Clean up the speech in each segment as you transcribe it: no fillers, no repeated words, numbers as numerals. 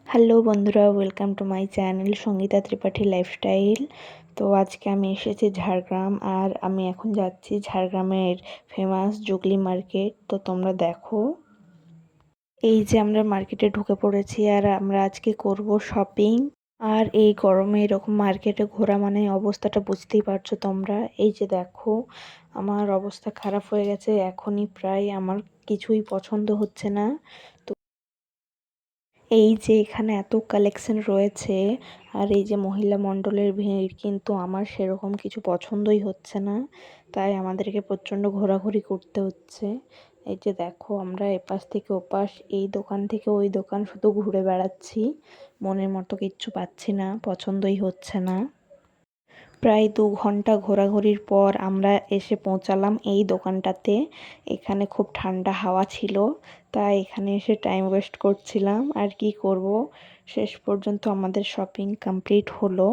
Hello বন্ধুরা, welcome to my channel Sangeeta Tripathi lifestyle. তো আজকে আমি এসেছি ঝাড়গ্রাম, আর আমি এখন যাচ্ছি ঝাড়গ্রামের ফেমাস জুগলি মার্কেট। তো তোমরা দেখো, এই যে আমরা মার্কেটে ঢুকে পড়েছি, আর আমরা আজকে করব শপিং। আর এই গরমে এরকম মার্কেটে ঘোরা মানে অবস্থাটা বুঝতেই পারছো তোমরা। এই যে দেখো, আমার অবস্থা খারাপ হয়ে গেছে এখনই, প্রায় আমার কিছুই পছন্দ হচ্ছে না। এই যে এখানে এত কালেকশন রয়েছে, আর এই যে মহিলা মণ্ডলের ভিড়, কিন্তু আমার সেরকম কিছু পছন্দই হচ্ছে না, তাই আমাদেরকে প্রচণ্ড ঘোরাঘুরি করতে হচ্ছে। এই যে দেখো, আমরা এপাশ থেকে ওপাশ, এই দোকান থেকে ওই দোকান শুধু ঘুরে বেড়াচ্ছি, মনের মতো কিচ্ছু পাচ্ছি না, পছন্দই হচ্ছে না। প্রায় 2 ঘন্টা ঘোরাঘুরির পর আমরা এসে পৌঁছালাম এই দোকানটাতে। এখানে খুব ঠান্ডা হাওয়া ছিল, তাই এখানে এসে টাইম ওয়েস্ট করছিলাম। আর কি করব, শেষ পর্যন্ত আমাদের শপিং কমপ্লিট হলো,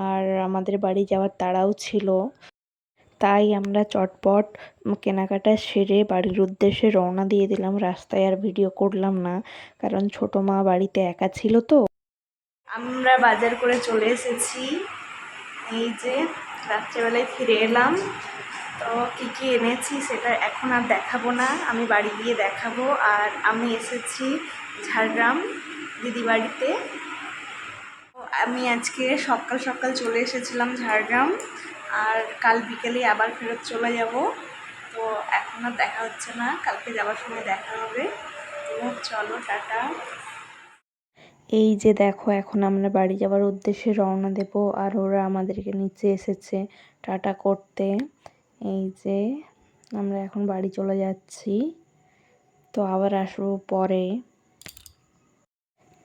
আর আমাদের বাড়ি যাওয়ার তাড়াও ছিল, তাই আমরা চটপট কেনাকাটা সেরে বাড়ির উদ্দেশ্যে রওনা দিয়ে দিলাম। রাস্তায় আর ভিডিও করলাম না, কারণ ছোটো মা বাড়িতে একা ছিল। তো আমরা বাজার করে চলে এসেছি। এই যে রাত্রেবেলায় ফিরে এলাম, তো কী কী এনেছি সেটা এখন আর দেখাবো না, আমি বাড়ি গিয়ে দেখাবো। আর আমি এসেছি ঝাড়গ্রাম দিদি বাড়িতে। আমি আজকে সকাল সকাল চলে এসেছিলাম ঝাড়গ্রাম, আর কাল বিকেলে আবার ফেরত চলে যাব। তো এখন আর দেখা হচ্ছে না, কালকে যাওয়ার সময় দেখা হবে। তো চলো, টাটা। এই যে দেখো, এখন আমরা বাড়ি যাওয়ার উদ্দেশ্যে রওনা দেব, আর ওরা আমাদেরকে নিচে এসেছে টাটা করতে। এই যে আমরা এখন বাড়ি চলে যাচ্ছি, তো আবার আসবো পরে।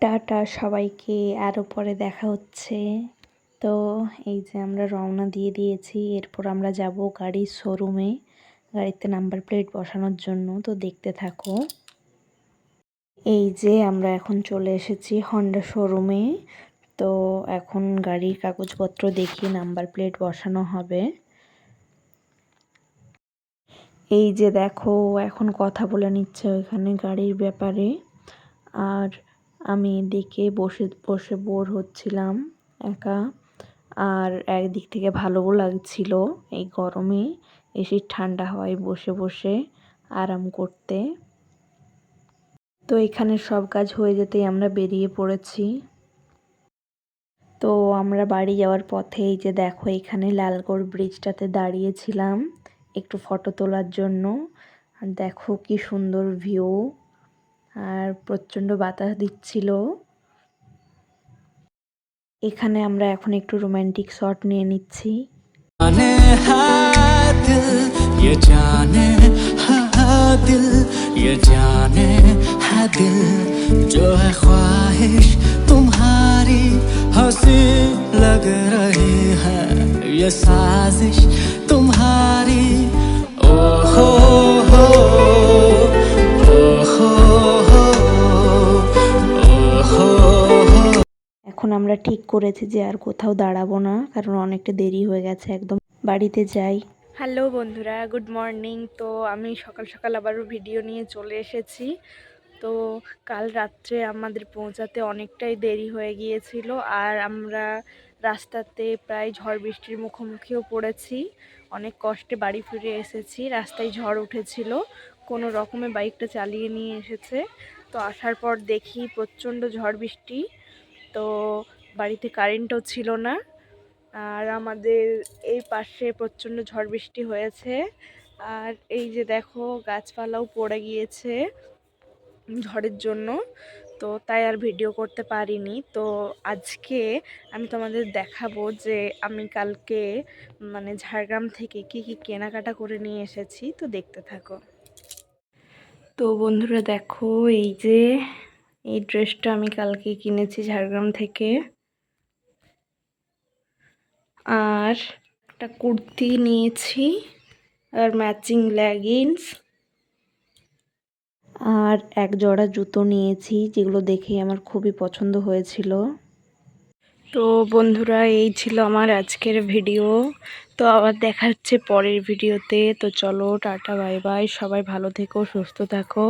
টাটা সবাইকে, আরও পরে দেখা হচ্ছে। তো এই যে আমরা রওনা দিয়ে দিয়েছি, এরপর আমরা যাব গাড়ির শোরুমে, গাড়িতে নাম্বার প্লেট বসানোর জন্য। তো দেখতে থাকো। এই যে আমরা এখন চলে এসেছি হন্ডা শোরুমে। তো এখন গাড়ির কাগজপত্র দেখিয়ে নাম্বার প্লেট বসানো হবে। এই যে দেখো, এখন কথা বলে নিচ্ছে ওইখানে গাড়ির ব্যাপারে, আর আমি এদিকে বসে বসে বোর হচ্ছিলাম একা। আর একদিক থেকে ভালোও লাগছিল এই গরমে এসে ঠান্ডা হাওয়ায় বসে বসে আরাম করতে। তো এখানে সব কাজ হয়ে যেতেই আমরা বেরিয়ে পড়েছি। তো আমরা বাড়ি যাওয়ার পথে এই যে দেখো, এখানে লালগড় ব্রিজটাতে দাঁড়িয়েছিলাম একটু ফটো তোলার জন্য। আর দেখো কি সুন্দর ভিউ, আর প্রচণ্ড বাতাস দিচ্ছিল। এখানে আমরা এখন একটু রোমান্টিক শট নিয়ে নিচ্ছি। हंसी लग रही है ये साजिश तुम्हारी ओ हो हो এখন আমরা ঠিক করেছি যে আর কোথাও দাঁড়াবো না, কারণ অনেকটা দেরি হয়ে গেছে, একদম বাড়িতে যাই। হ্যালো বন্ধুরা, গুড মর্নিং। তো আমি সকাল সকাল আবারও ভিডিও নিয়ে চলে এসেছি। তো কাল রাত্রে আমাদের পৌঁছাতে অনেকটাই দেরি হয়ে গিয়েছিল, আর আমরা রাস্তাতে প্রায় ঝড় বৃষ্টির মুখোমুখিও পড়েছি। অনেক কষ্টে বাড়ি ফিরে এসেছি, রাস্তায় ঝড় উঠেছিল, কোনো রকমে বাইকটা চালিয়ে নিয়ে এসেছে। তো আসার পর দেখি প্রচণ্ড ঝড় বৃষ্টি, তো বাড়িতে কারেন্টও ছিল না, আর আমাদের এই পাশে প্রচণ্ড ঝড় বৃষ্টি হয়েছে। আর এই যে দেখো, গাছপালাও পড়ে গিয়েছে ঝড়ের জন্য, তো তাই আর ভিডিও করতে পারিনি। তো আজকে আমি তোমাদের দেখাবো যে আমি কালকে মানে ঝাড়গ্রাম থেকে কি কি কেনাকাটা করে নিয়ে এসেছি। তো দেখতে থাকো। তো বন্ধুরা দেখো, এই যে এই ড্রেসটা আমি কালকে কিনেছি ঝাড়গ্রাম থেকে, আর একটা কুর্তি নিয়েছি, আর ম্যাচিং লেগিংস, আর এক জোড়া জুতো নিয়েছি, যেগুলো দেখেই আমার খুবই পছন্দ হয়েছিল। তো বন্ধুরা, এই ছিল আমার আজকের ভিডিও। তো আবার দেখা হচ্ছে পরের ভিডিওতে। তো চলো, টাটা, বাই বাই, সবাই ভালো থেকো, সুস্থ থাকো।